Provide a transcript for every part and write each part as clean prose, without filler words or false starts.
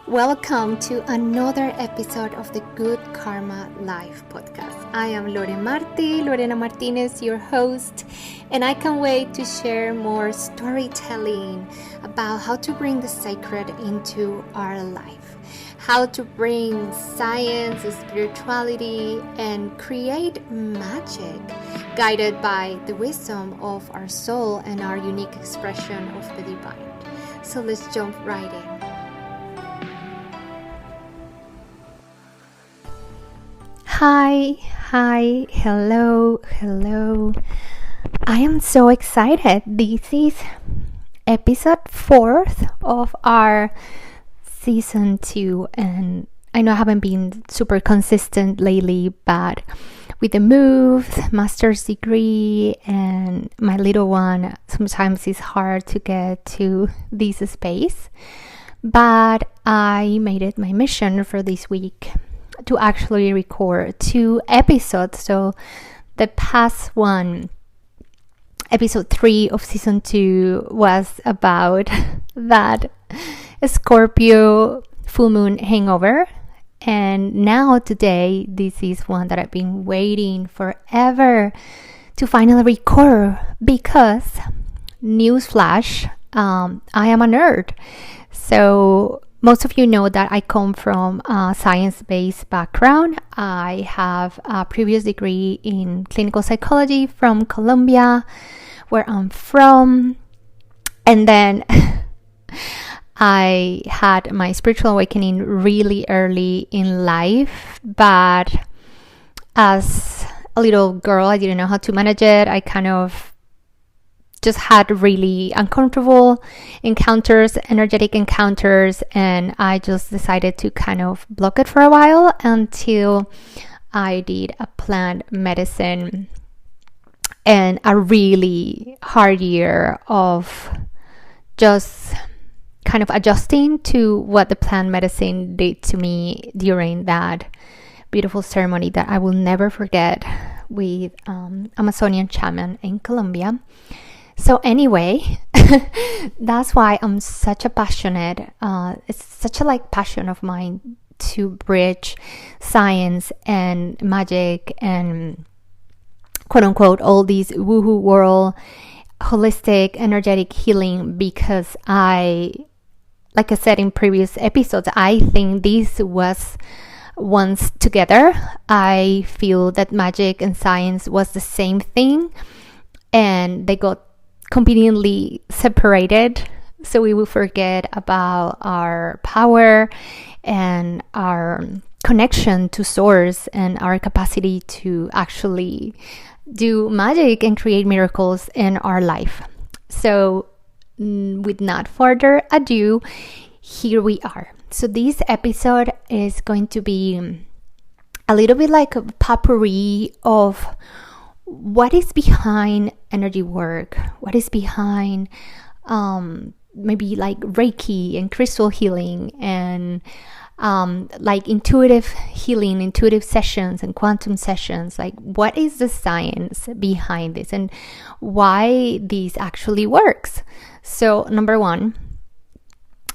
Welcome to another episode of the Good Karma Life podcast. I am Lorena Martinez, your host, and I can't wait to share more storytelling about how to bring the sacred into our life, how to bring science, spirituality, and create magic guided by the wisdom of our soul and our unique expression of the divine. So let's jump right in. Hi, hello. I am so excited. This is episode 4 of our season 2, and I know I haven't been super consistent lately, but with the move, master's degree, and my little one, sometimes it's hard to get to this space. But I made it my mission for this week to actually record 2 episodes. So the past one, episode 3 of season 2, was about that Scorpio full moon hangover. And now today, this is one that I've been waiting forever to finally record because, newsflash, I am a nerd. So most of you know that I come from a science-based background. I have a previous degree in clinical psychology from Colombia, where I'm from. And then I had my spiritual awakening really early in life. But as a little girl, I didn't know how to manage it. I kind of just had really uncomfortable encounters, energetic encounters, and I just decided to kind of block it for a while until I did a plant medicine and a really hard year of just kind of adjusting to what the plant medicine did to me during that beautiful ceremony that I will never forget with Amazonian shaman in Colombia. So anyway, that's why I'm such a passionate, it's such a passion of mine to bridge science and magic and quote unquote all these woohoo world, holistic, energetic healing, because like I said in previous episodes, I think this was once together. I feel that magic and science was the same thing, and they got conveniently separated, so we will forget about our power and our connection to source and our capacity to actually do magic and create miracles in our life. So with not further ado, here we are. So this episode is going to be a little bit like a potpourri of what is behind energy work, what is behind maybe like Reiki and crystal healing and like intuitive healing, intuitive sessions and quantum sessions. Like, what is the science behind this and why this actually works? So number one,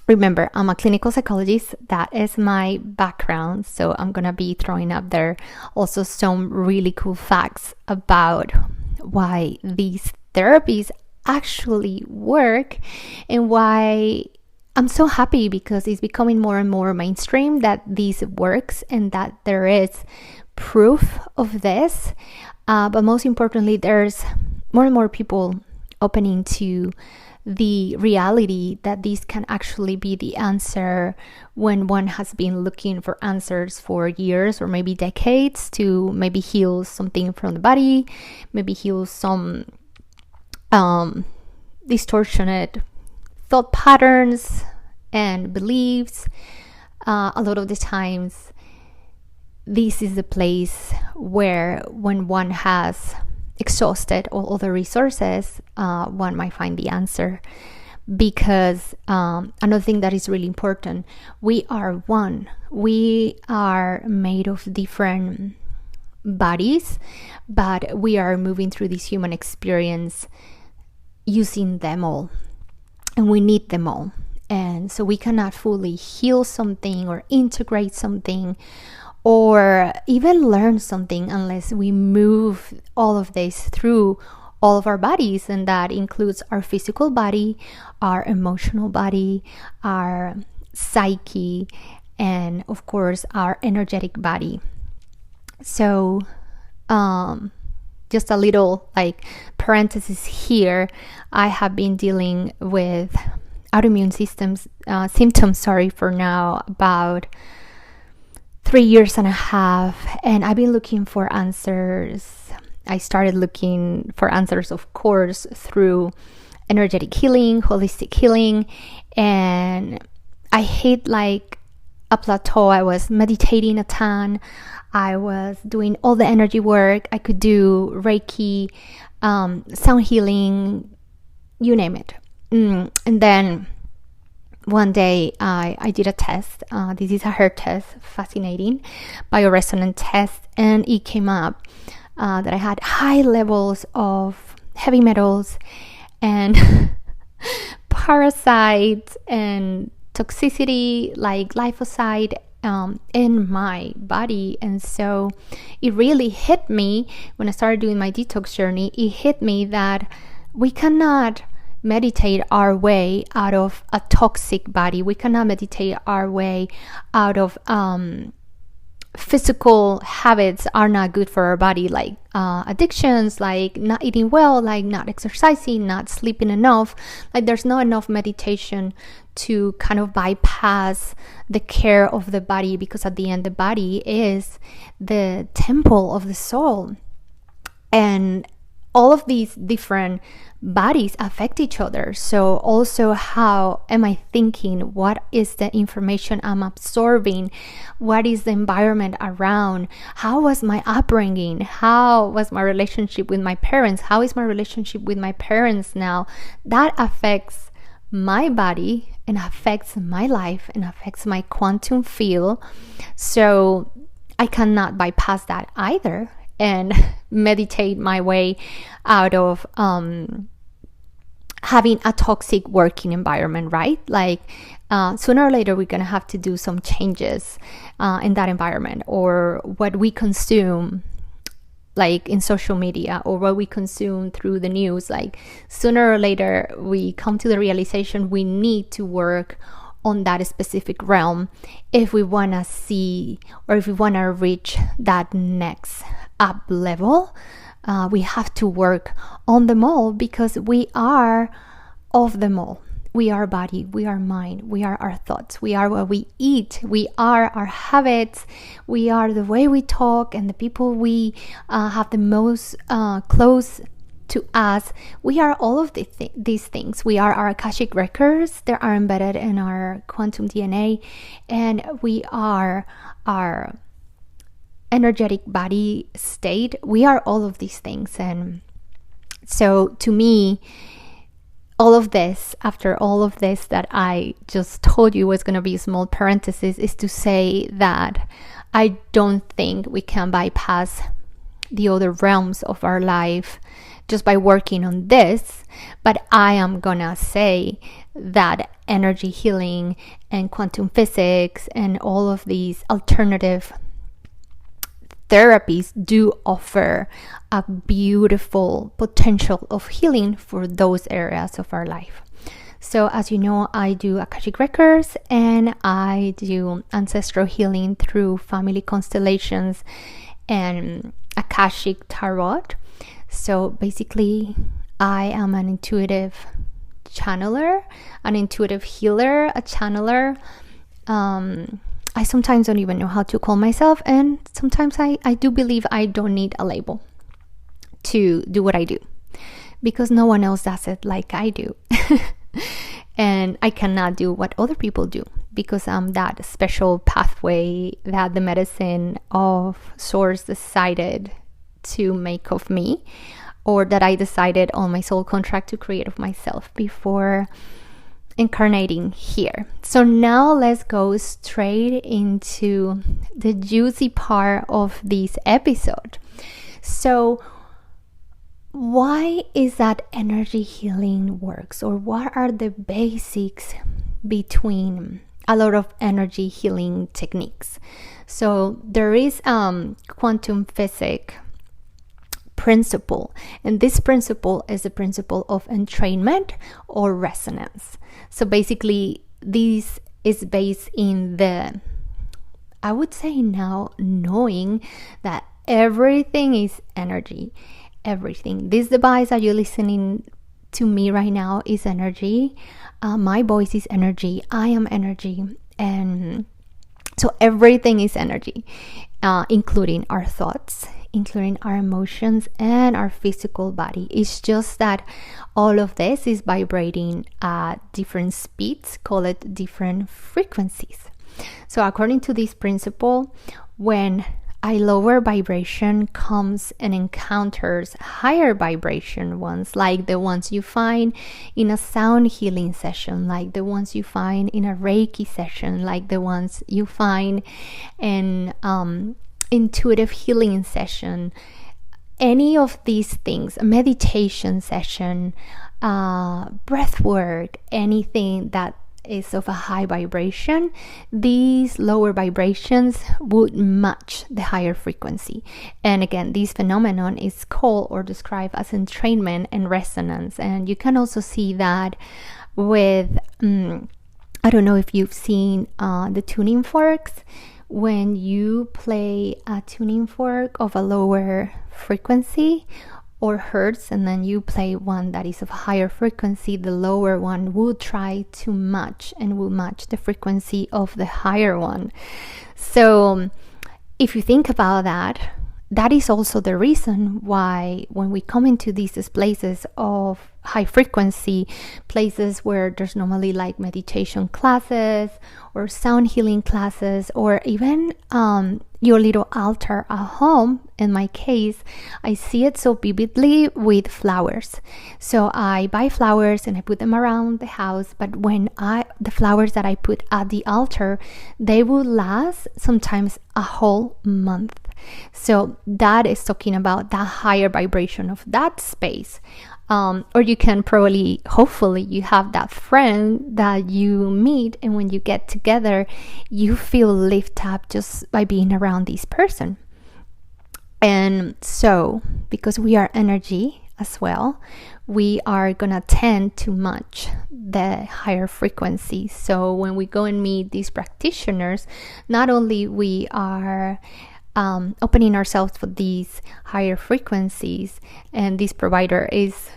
remember, I'm a clinical psychologist. That is my background. So I'm going to be throwing up there also some really cool facts about why these therapies actually work and why I'm so happy, because it's becoming more and more mainstream that this works and that there is proof of this. But most importantly, there's more and more people opening to the reality that this can actually be the answer when one has been looking for answers for years or maybe decades to maybe heal something from the body, maybe heal some distorted thought patterns and beliefs. A lot of the times, this is the place where when one has exhausted all other resources, one might find the answer. Because another thing that is really important, we are one. We are made of different bodies, but we are moving through this human experience using them all, and we need them all. And so we cannot fully heal something or integrate something or even learn something unless we move all of this through all of our bodies. And that includes our physical body, our emotional body, our psyche, and of course our energetic body. So just a little like parenthesis here, I have been dealing with autoimmune symptoms for now about 3.5 years, and I've been looking for answers. I started looking for answers, of course, through energetic healing, holistic healing, and I hit like a plateau. I was meditating a ton. I was doing all the energy work. I could do Reiki, sound healing, you name it. And then one day I did a test. This is a hair test, fascinating, bioresonance test, and it came up that I had high levels of heavy metals and parasites and toxicity like glyphosate in my body. And so it really hit me when I started doing my detox journey. It hit me that we cannot meditate our way out of a toxic body. We cannot meditate our way out of physical habits are not good for our body, like addictions, like not eating well, like not exercising, not sleeping enough. Like there's not enough meditation to kind of bypass the care of the body, because at the end the body is the temple of the soul, and all of these different bodies affect each other. So also, how am I thinking? What is the information I'm absorbing? What is the environment around? How was my upbringing? How was my relationship with my parents? How is my relationship with my parents now? That affects my body and affects my life and affects my quantum field. So I cannot bypass that either and meditate my way out of having a toxic working environment, right? Like sooner or later we're gonna have to do some changes in that environment, or what we consume, like in social media, or what we consume through the news. Like sooner or later we come to the realization we need to work on that specific realm if we want to see, or if we want to reach that next up level. We have to work on them all, because we are of them all. We are body, we are mind, we are our thoughts, we are what we eat, we are our habits, we are the way we talk, and the people we have the most close to us. We are all of these things. We are our Akashic records that are embedded in our quantum DNA, and we are our energetic body state. We are all of these things. And so to me, all of this, after all of this that I just told you was going to be a small parenthesis, is to say that I don't think we can bypass the other realms of our life just by working on this. But I am gonna say that energy healing and quantum physics and all of these alternative therapies do offer a beautiful potential of healing for those areas of our life. So as you know, I do Akashic records and I do ancestral healing through family constellations and Akashic tarot. So basically, I am an intuitive channeler, an intuitive healer, a channeler. I sometimes don't even know how to call myself, and sometimes I do believe I don't need a label to do what I do, because no one else does it like I do. And I cannot do what other people do, because I'm that special pathway that the medicine of source decided to make of me, or that I decided on my soul contract to create of myself before incarnating here. So now let's go straight into the juicy part of this episode. So why is that energy healing works, or what are the basics between a lot of energy healing techniques. So there is quantum physics principle, and this principle is the principle of entrainment or resonance. So basically this is based in the, I would say now, knowing that everything is energy. Everything. This device that you're listening to me right now is energy. My voice is energy. I am energy. And so everything is energy, including our thoughts, including our emotions, and our physical body. It's just that all of this is vibrating at different speeds, call it different frequencies. So according to this principle, when a lower vibration comes and encounters higher vibration ones, like the ones you find in a sound healing session, like the ones you find in a Reiki session, like the ones you find in intuitive healing session, any of these things, a meditation session, breath work, anything that is of a high vibration, these lower vibrations would match the higher frequency. And again, this phenomenon is called or described as entrainment and resonance. And you can also see that with I don't know if you've seen the tuning forks. When you play a tuning fork of a lower frequency or hertz, and then you play one that is of higher frequency, the lower one will try to match and will match the frequency of the higher one. So if you think about that, that is also the reason why when we come into these places of high frequency, places where there's normally like meditation classes or sound healing classes, or even your little altar at home. In my case, I see it so vividly with flowers. So I buy flowers and I put them around the house, but when the flowers that I put at the altar, they will last sometimes a whole month. So that is talking about the higher vibration of that space. Or you can probably, hopefully, you have that friend that you meet, and when you get together, you feel lifted up just by being around this person. And so, because we are energy as well, we are gonna tend to match the higher frequency. So when we go and meet these practitioners, not only we are opening ourselves for these higher frequencies, and this provider is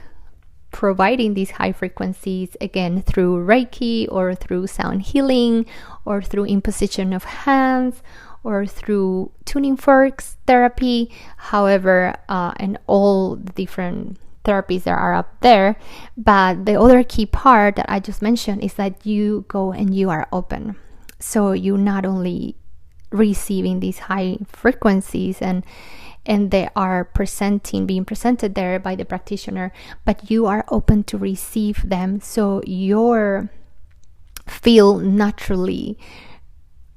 providing these high frequencies again through Reiki or through sound healing or through imposition of hands or through tuning forks therapy, however, and all the different therapies that are up there. But the other key part that I just mentioned is that you go and you are open. So you not only receiving these high frequencies and they are being presented there by the practitioner, but you are open to receive them, so your field naturally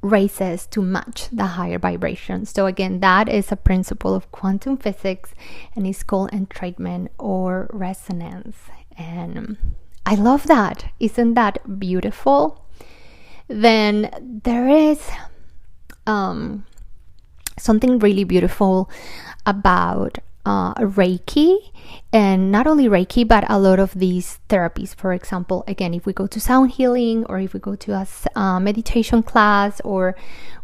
raises to match the higher vibration. So again, that is a principle of quantum physics, and it's called entrainment or resonance. And I love that. Isn't that beautiful? Then there is something really beautiful about Reiki, and not only Reiki, but a lot of these therapies. For example, again, if we go to sound healing, or if we go to a meditation class, or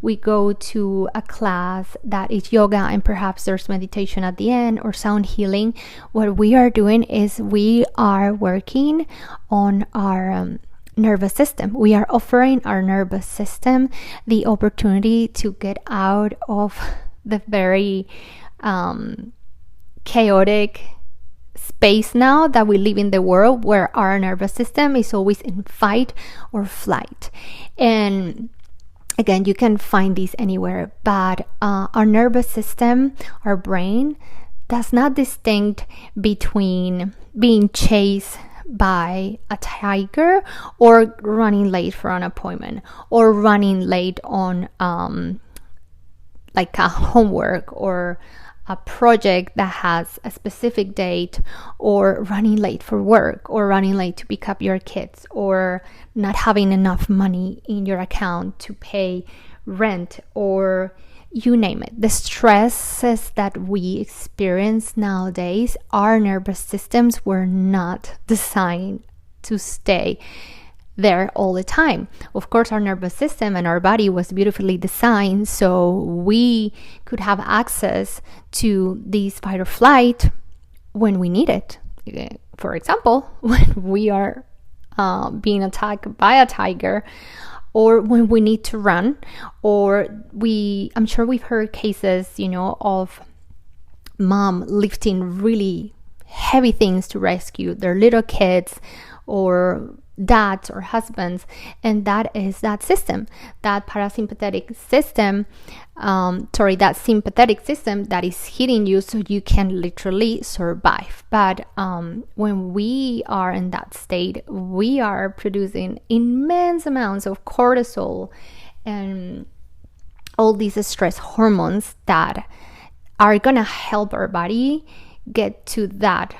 we go to a class that is yoga and perhaps there's meditation at the end, or sound healing, what we are doing is we are working on our nervous system. We are offering our nervous system the opportunity to get out of the very chaotic space now that we live in the world, where our nervous system is always in fight or flight. And again, you can find this anywhere, but our nervous system, our brain, does not distinct between being chased by a tiger or running late for an appointment, or running late on like a homework, or a project that has a specific date, or running late for work, or running late to pick up your kids, or not having enough money in your account to pay rent, or you name it. The stresses that we experience nowadays, our nervous systems were not designed to stay there all the time. Of course, our nervous system and our body was beautifully designed so we could have access to this fight or flight when we need it. For example, when we are being attacked by a tiger, or when we need to run, or I'm sure we've heard cases, of mom lifting really heavy things to rescue their little kids, or dads or husbands, and that is that system, that parasympathetic system, that sympathetic system that is hitting you so you can literally survive. But when we are in that state, we are producing immense amounts of cortisol and all these stress hormones that are gonna help our body get to that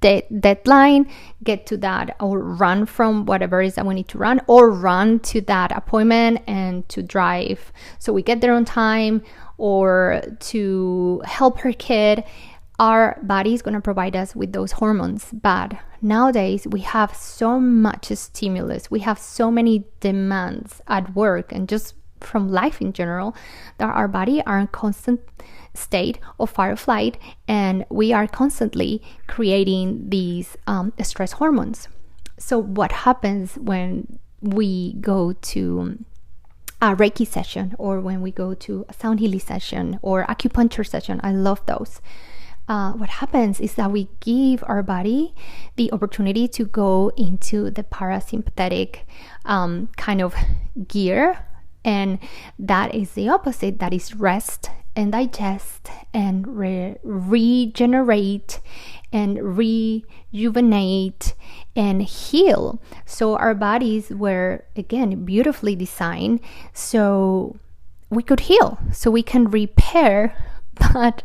deadline, get to that, or run from whatever it is that we need to run, or run to that appointment and to drive so we get there on time, or to help her kid. Our body is going to provide us with those hormones. But nowadays we have so much stimulus, we have so many demands at work and just from life in general, that our body are in constant state of fight or flight, and we are constantly creating these stress hormones. So what happens when we go to a Reiki session, or when we go to a sound healing session or acupuncture session? I love those. What happens is that we give our body the opportunity to go into the parasympathetic kind of gear, and that is the opposite. That is rest and digest and regenerate and rejuvenate and heal. So our bodies were, again, beautifully designed so we could heal, so we can repair. But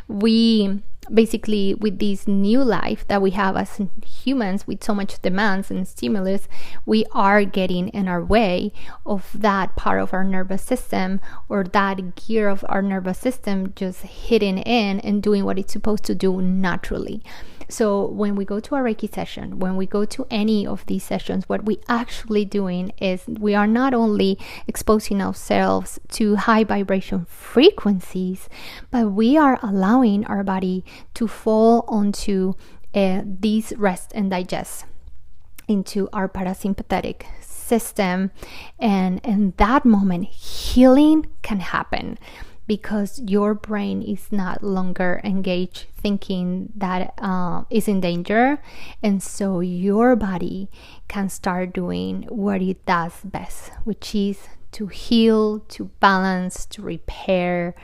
we basically, with this new life that we have as humans, with so much demands and stimulus, we are getting in our way of that part of our nervous system, or that gear of our nervous system just hitting in and doing what it's supposed to do naturally. So when we go to a Reiki session, when we go to any of these sessions, what we actually doing is we are not only exposing ourselves to high vibration frequencies, but we are allowing our body to fall onto these rest and digest, into our parasympathetic system. And in that moment, healing can happen, because your brain is not longer engaged thinking that is in danger, and so your body can start doing what it does best, which is to heal, to balance, to repair,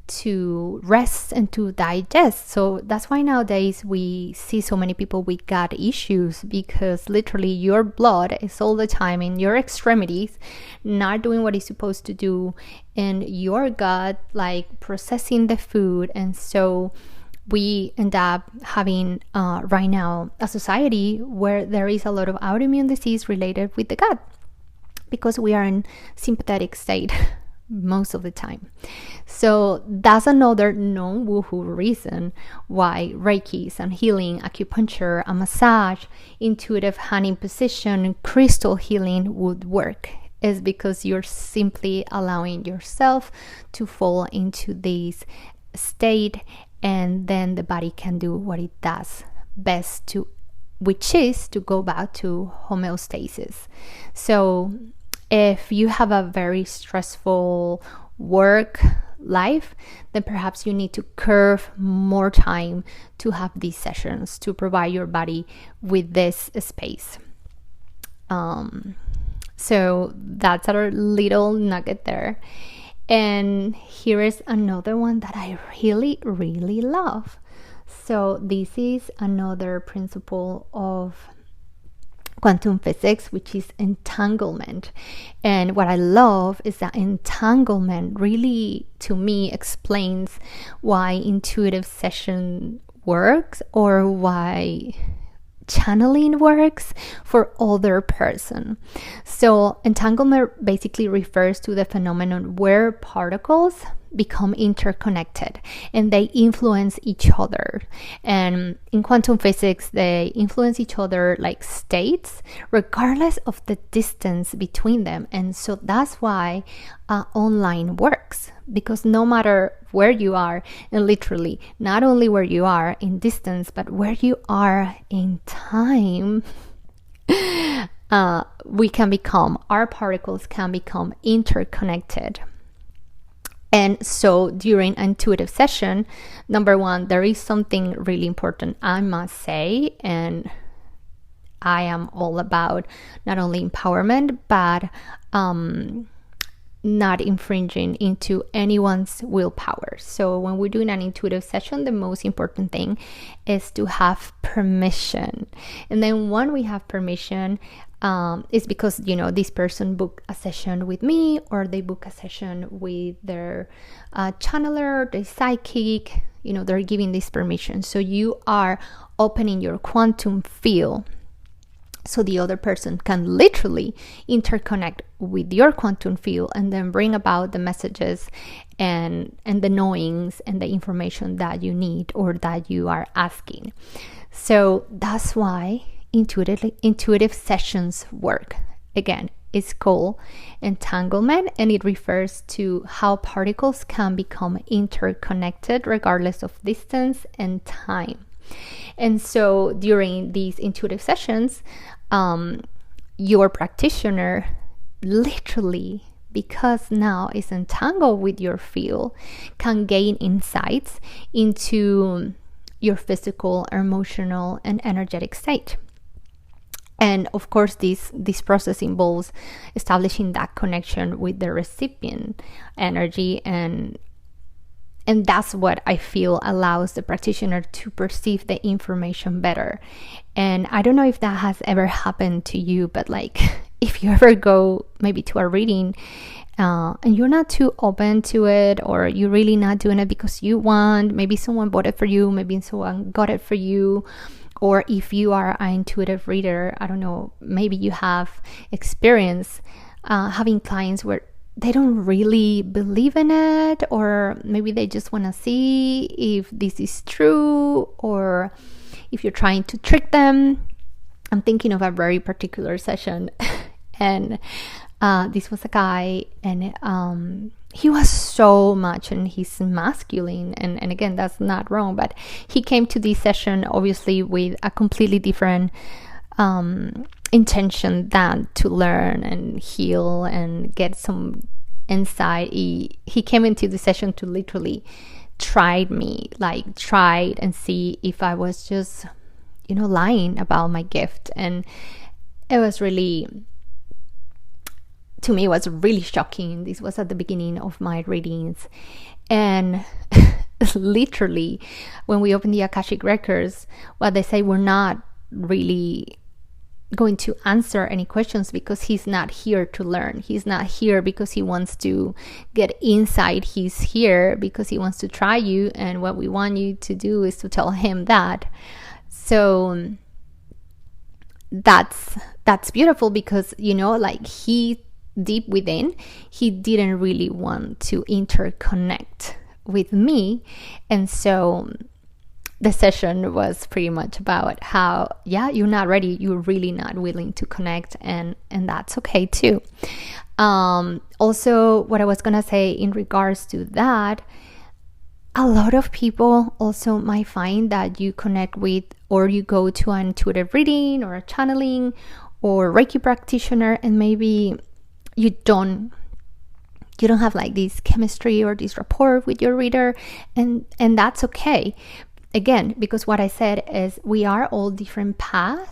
to rest, and to digest. So that's why nowadays we see so many people with gut issues, because literally your blood is all the time in your extremities, not doing what it's supposed to do in your gut, like processing the food. And so we end up having right now a society where there is a lot of autoimmune disease related with the gut, because we are in sympathetic state most of the time. So that's another known woohoo reason why Reiki, and healing, acupuncture, a massage, intuitive handing position, crystal healing would work, is because you're simply allowing yourself to fall into this state, and then the body can do what it does best, which is to go back to homeostasis. So if you have a very stressful work life, then perhaps you need to curve more time to have these sessions, to provide your body with this space. So that's our little nugget there. And here is another one that I really, really love. So this is another principle of quantum physics, which is entanglement. And what I love is that entanglement really, to me, explains why intuitive session works, or why channeling works for other person. So entanglement basically refers to the phenomenon where particles become interconnected and they influence each other. And in quantum physics, they influence each other like states, regardless of the distance between them. And so that's why online works, because no matter where you are, and literally not only where you are in distance, but where you are in time, our particles can become interconnected. And so during an intuitive session, number one, there is something really important I must say, and I am all about not only empowerment, but not infringing into anyone's willpower. So when we're doing an intuitive session, the most important thing is to have permission. And then when we have permission, it's because, this person booked a session with me, or they book a session with their channeler, the psychic, they're giving this permission. So you are opening your quantum field so the other person can literally interconnect with your quantum field and then bring about the messages and the knowings and the information that you need or that you are asking. So that's why intuitive sessions work. Again, it's called entanglement, and it refers to how particles can become interconnected regardless of distance and time. And so during these intuitive sessions, your practitioner literally, because now is entangled with your field, can gain insights into your physical, emotional, and energetic state. And of course, this process involves establishing that connection with the recipient energy, and that's what I feel allows the practitioner to perceive the information better. And I don't know if that has ever happened to you, but like if you ever go maybe to a reading and you're not too open to it, or you're really not doing it because you want, maybe someone bought it for you, maybe someone got it for you, or if you are an intuitive reader, I don't know, maybe you have experience having clients where they don't really believe in it, or maybe they just want to see if this is true, or if you're trying to trick them. I'm thinking of a very particular session and this was a guy, and he was so much in his masculine, and again, that's not wrong, but he came to this session obviously with a completely different intention than to learn and heal and get some insight. He came into the session to literally try and see if I was just lying about my gift. And it was really, to me, it was really shocking. This was at the beginning of my readings, and literally when we open the Akashic records, what they say, we're not really going to answer any questions because he's not here to learn. He's not here because he wants to get insight. He's here because he wants to try you, and what we want you to do is to tell him that. So that's beautiful, because he deep within, he didn't really want to interconnect with me. And so the session was pretty much about how, you're not ready, you're really not willing to connect, and that's okay too. Also, what I was gonna say in regards to that, a lot of people also might find that you connect with, or you go to an intuitive reading or a channeling or Reiki practitioner, and maybe you don't have like this chemistry or this rapport with your reader, and that's okay. Again, because what I said is we are all different paths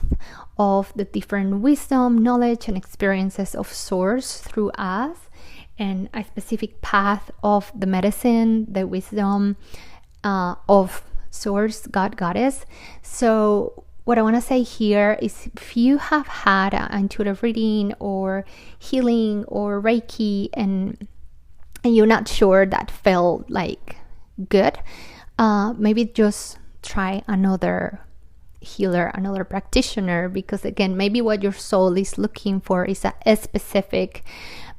of the different wisdom, knowledge, and experiences of source through us, and a specific path of the medicine, the wisdom of source, God, Goddess. So what I want to say here is, if you have had an intuitive reading or healing or Reiki and you're not sure that felt like good, maybe just try another healer, another practitioner, because again, maybe what your soul is looking for is a specific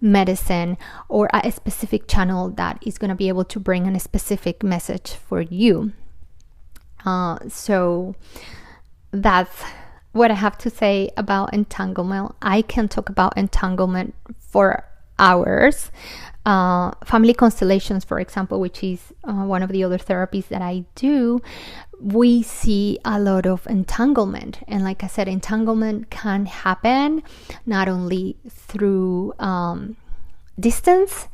medicine or a specific channel that is going to be able to bring a specific message for you. So that's what I have to say about entanglement. I can talk about entanglement for hours. Family constellations, for example, which is one of the other therapies that I do, we see a lot of entanglement. And like I said, entanglement can happen not only through distance,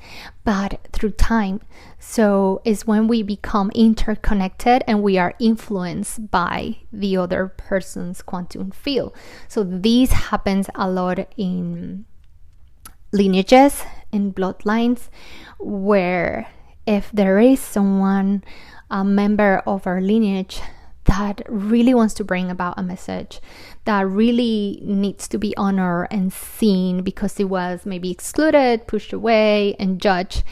but through time. So it's when we become interconnected and we are influenced by the other person's quantum field. So this happens a lot in lineages, in bloodlines, where if there is someone, a member of our lineage, that really wants to bring about a message that really needs to be honored and seen because it was maybe excluded, pushed away, and judged,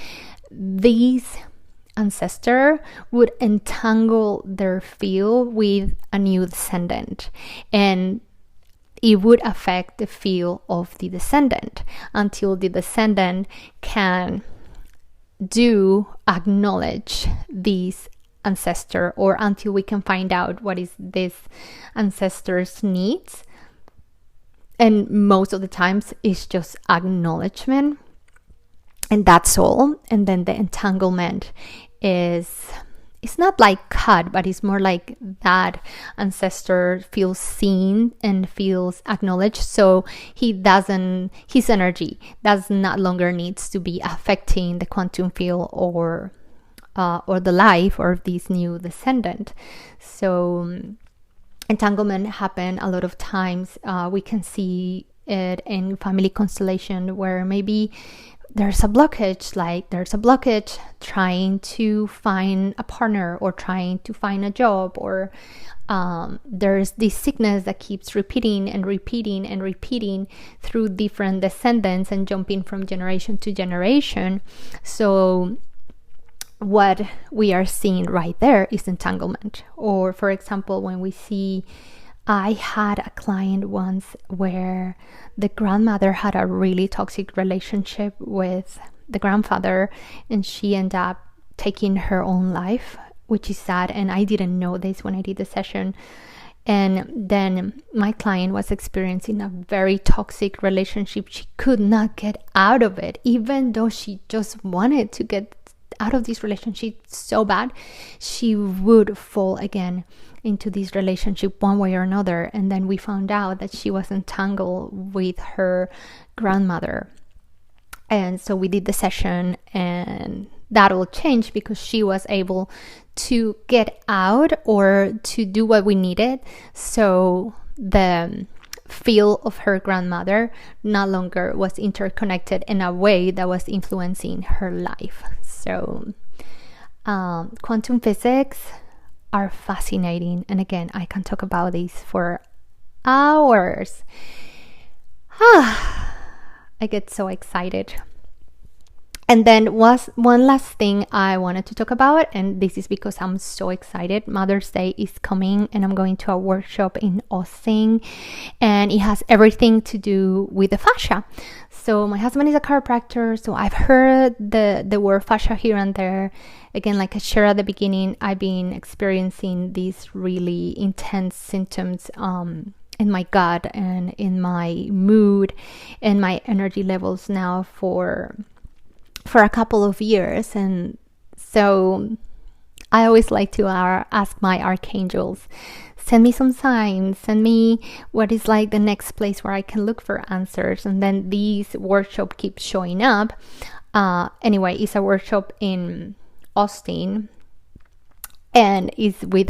these ancestor would entangle their field with a new descendant, and it would affect the field of the descendant until the descendant can acknowledge these ancestor, or until we can find out what is this ancestor's needs. And most of the times it's just acknowledgement, and that's all. And then the entanglement is, it's not like cut, but it's more like that ancestor feels seen and feels acknowledged, so his energy does not longer needs to be affecting the quantum field or the life of this new descendant. So entanglement happen a lot of times. We can see it in family constellation where maybe there's a blockage trying to find a partner or trying to find a job, or there's this sickness that keeps repeating through different descendants and jumping from generation to generation. So what we are seeing right there is entanglement. Or for example, when we see, I had a client once where the grandmother had a really toxic relationship with the grandfather, and she ended up taking her own life, which is sad. And I didn't know this when I did the session. And then my client was experiencing a very toxic relationship. She could not get out of it, even though she just wanted to get out of this relationship so bad. She would fall again into this relationship one way or another. And then we found out that she was entangled with her grandmother. And so we did the session, and that all changed because she was able to get out or to do what we needed. So the field of her grandmother no longer was interconnected in a way that was influencing her life. So quantum physics are fascinating, and again, I can talk about these for hours. I get so excited. And then was one last thing I wanted to talk about, and this is because I'm so excited. Mother's Day is coming, and I'm going to a workshop in Austin, and it has everything to do with the fascia. So my husband is a chiropractor, so I've heard the word fascia here and there. Again, like I shared at the beginning, I've been experiencing these really intense symptoms in my gut and in my mood and my energy levels now for a couple of years. And so I always like to ask my archangels, send me some signs, send me what is like the next place where I can look for answers. And then these workshop keeps showing up. Anyway, it's a workshop in Austin, and it's with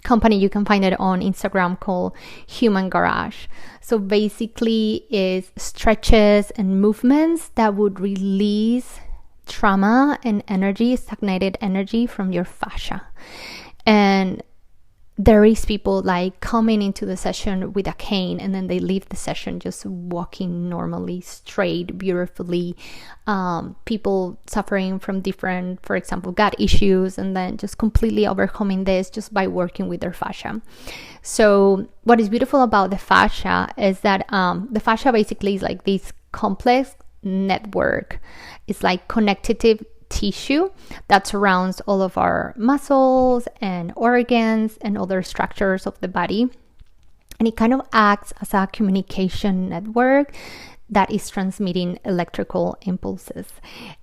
company, you can find it on Instagram, called Human Garage. So basically is stretches and movements that would release trauma and energy, stagnated energy from your fascia. And there is people like coming into the session with a cane and then they leave the session just walking normally, straight, beautifully. People suffering from different, for example, gut issues, and then just completely overcoming this just by working with their fascia. So what is beautiful about the fascia is that the fascia basically is like this complex network. It's like connective tissue that surrounds all of our muscles and organs and other structures of the body, and it kind of acts as a communication network that is transmitting electrical impulses,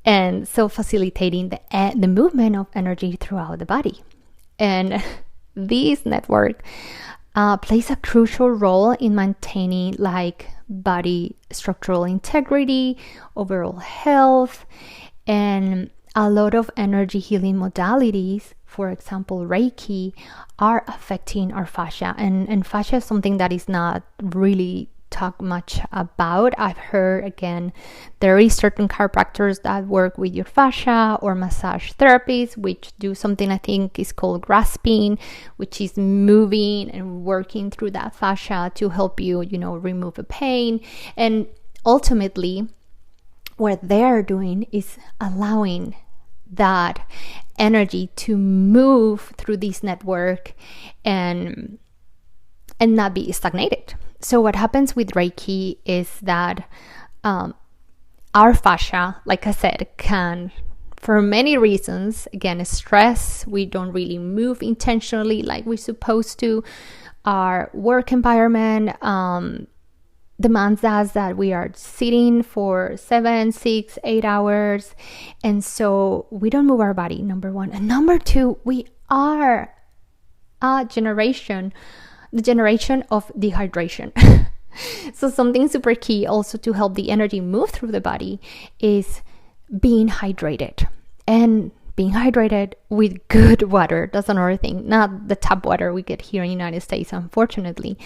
and so facilitating the movement of energy throughout the body. And this network plays a crucial role in maintaining like body structural integrity, overall health, and a lot of energy healing modalities, for example, Reiki, are affecting our fascia. And fascia is something that is not really talked much about. I've heard, again, there is certain chiropractors that work with your fascia, or massage therapists, which do something I think is called grasping, which is moving and working through that fascia to help you, remove the pain. And ultimately, what they're doing is allowing that energy to move through this network and not be stagnated. So what happens with Reiki is that our fascia, like I said, can, for many reasons, again, stress, we don't really move intentionally like we're supposed to, our work environment demands us that we are sitting for 7, 6, 8 hours, and so we don't move our body, number one. And number two, we are the generation of dehydration. So something super key also to help the energy move through the body is being hydrated, and being hydrated with good water. That's another thing, not the tap water we get here in the United States, unfortunately.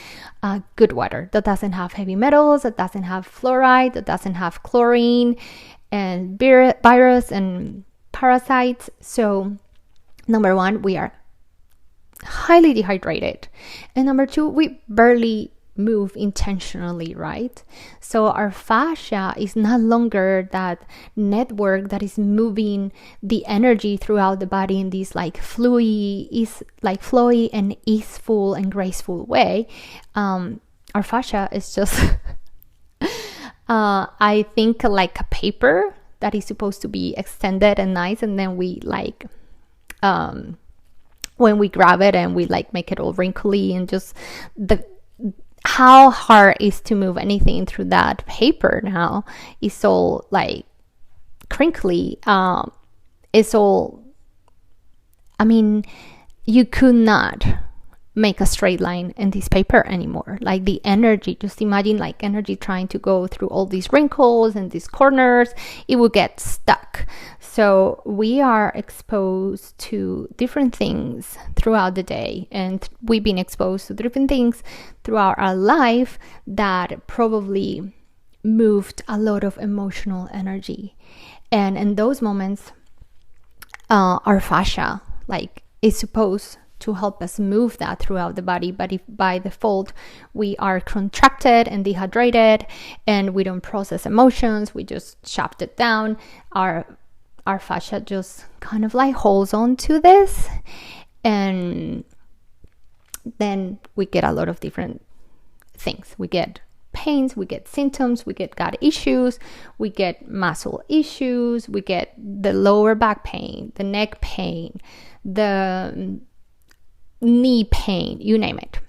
Good water that doesn't have heavy metals, that doesn't have fluoride, that doesn't have chlorine and virus and parasites. So number one, we are highly dehydrated, and number two, we barely move intentionally, right? So our fascia is no longer that network that is moving the energy throughout the body in this like flowy and easeful and graceful way. Our fascia is just I think like a paper that is supposed to be extended and nice, and then we like when we grab it and we like make it all wrinkly, and just how hard it is to move anything through that paper now is all like crinkly. It's all, I mean, you could not make a straight line in this paper anymore. Like the energy, just imagine like energy trying to go through all these wrinkles and these corners, it would get stuck. So we are exposed to different things throughout the day, and we've been exposed to different things throughout our life that probably moved a lot of emotional energy. And in those moments, our fascia like is supposed to help us move that throughout the body. But if by default we are contracted and dehydrated and we don't process emotions, we just shut it down, our fascia just kind of like holds on to this, and then we get a lot of different things. We get pains, we get symptoms, we get gut issues, we get muscle issues, we get the lower back pain, the neck pain, the knee pain, you name it.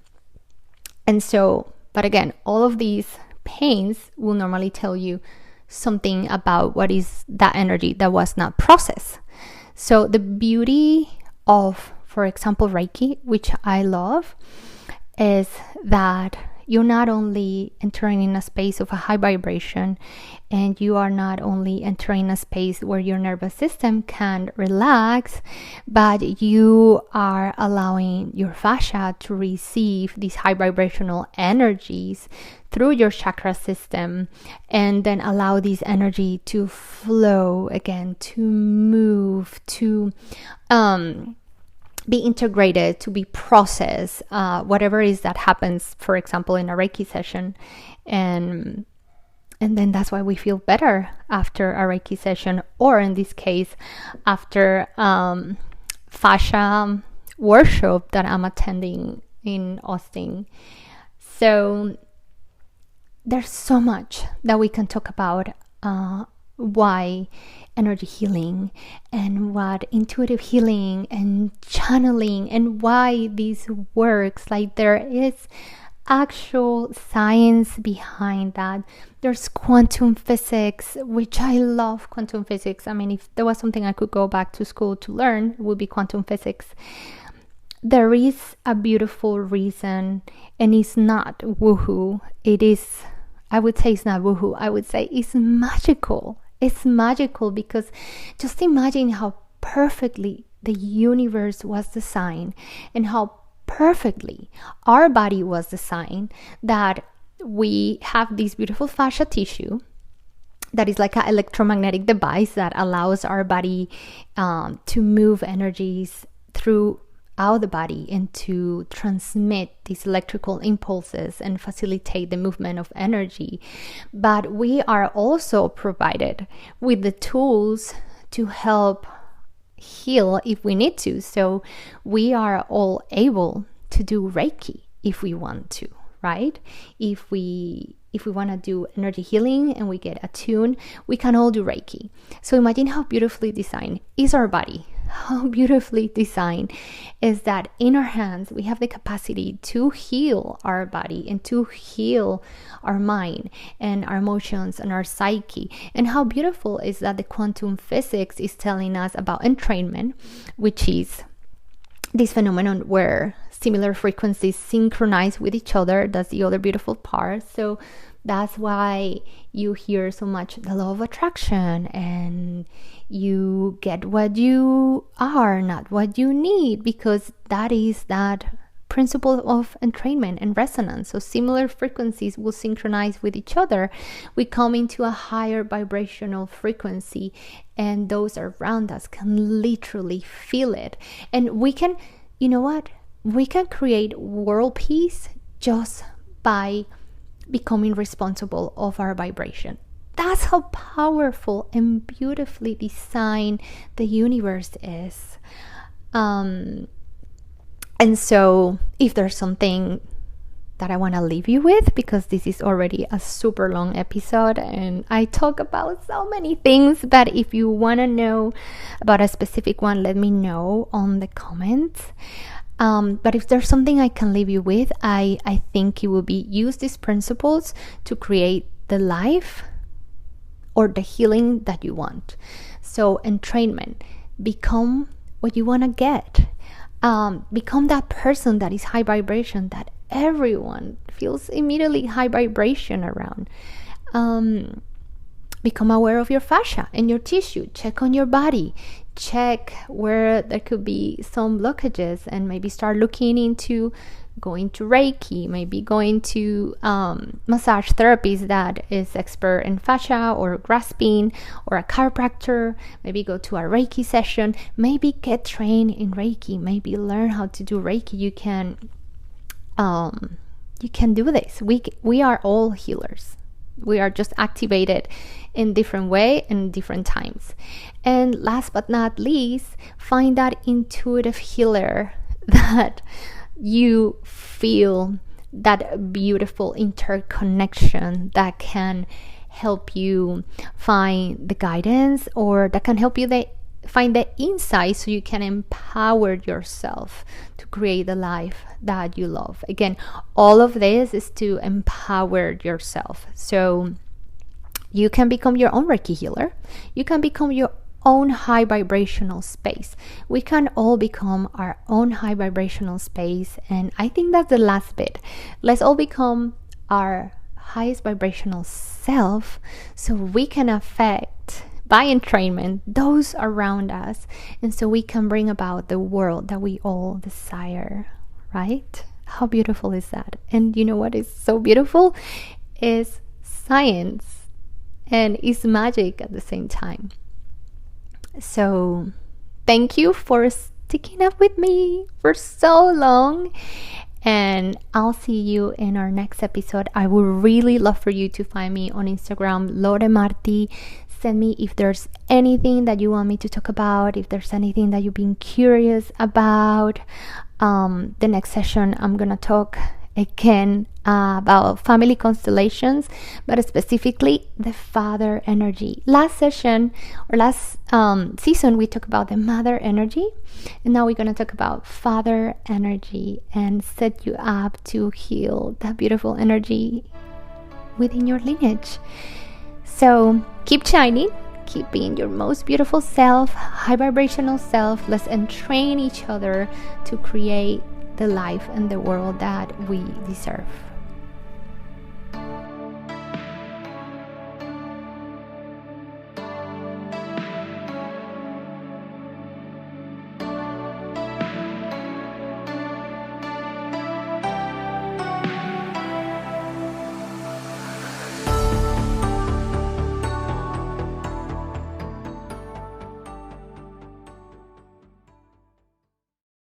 And so, but again, all of these pains will normally tell you something about what is that energy that was not processed. So the beauty of, for example, Reiki, which I love, is that you're not only entering in a space of a high vibration, and you are not only entering a space where your nervous system can relax, but you are allowing your fascia to receive these high vibrational energies through your chakra system, and then allow this energy to flow again, to move, to be integrated, to be processed, whatever it is that happens, for example, in a Reiki session. And then that's why we feel better after a Reiki session, or in this case, after fascia workshop that I'm attending in Austin. So there's so much that we can talk about, why energy healing and what intuitive healing and channeling and why this works. Like, there is actual science behind that. There's quantum physics, which I love. Quantum physics, I mean, if there was something I could go back to school to learn, it would be quantum physics. There is a beautiful reason, and it's not woohoo. It is, I would say it's not woohoo, I would say it's magical. It's magical because just imagine how perfectly the universe was designed and how perfectly our body was designed, that we have this beautiful fascia tissue that is like an electromagnetic device that allows our body to move energies throughout the body and to transmit these electrical impulses and facilitate the movement of energy. But we are also provided with the tools to help heal if we need to. So we are all able to do Reiki if we want to, right? If we want to do energy healing and we get attuned, we can all do Reiki. So imagine how beautifully designed is our body. How beautifully designed is that in our hands we have the capacity to heal our body and to heal our mind and our emotions and our psyche. And how beautiful is that the quantum physics is telling us about entrainment, which is this phenomenon where similar frequencies synchronize with each other. That's the other beautiful part. So that's why you hear so much the law of attraction, and you get what you are, not what you need, because that is that principle of entrainment and resonance. So similar frequencies will synchronize with each other. We come into a higher vibrational frequency, and those around us can literally feel it. And we can, you know what? We can create world peace just by becoming responsible of our vibration. That's how powerful and beautifully designed the universe is. And so if there's something that I want to leave you with, because this is already a super long episode and I talk about so many things, but if you want to know about a specific one, let me know on the comments. But if there's something I can leave you with, I think it will be use these principles to create the life or the healing that you want. So entrainment, become what you want to get. Become that person that is high vibration, that everyone feels immediately high vibration around. Become aware of your fascia and your tissue. Check on your body. Check where there could be some blockages, and maybe start looking into going to Reiki, maybe going to massage therapies that is expert in fascia or grasping, or a chiropractor. Maybe go to a Reiki session, maybe get trained in Reiki, maybe learn how to do Reiki. You can do this. We are all healers. We are just activated in different way and different times. And last but not least, find that intuitive healer that you feel, that beautiful interconnection that can help you find the guidance, or that can help you find the insight so you can empower yourself to create the life that you love. Again, all of this is to empower yourself. So you can become your own Reiki healer. You can become your own high vibrational space. We can all become our own high vibrational space. And I think that's the last bit. Let's all become our highest vibrational self so we can affect by entrainment those around us, and so we can bring about the world that we all desire, right? How beautiful is that? And you know what is so beautiful is science, and it's magic at the same time. So thank you for sticking up with me for so long. And I'll see you in our next episode. I would really love for you to find me on Instagram, Lore Marti. Send me if there's anything that you want me to talk about, if there's anything that you've been curious about. The next session, I'm gonna talk again about family constellations, but specifically the father energy. Last session or last season, we talked about the mother energy, and now we're going to talk about father energy and set you up to heal that beautiful energy within your lineage. So keep shining, keep being your most beautiful self, high vibrational self. Let's entrain each other to create the life and the world that we deserve.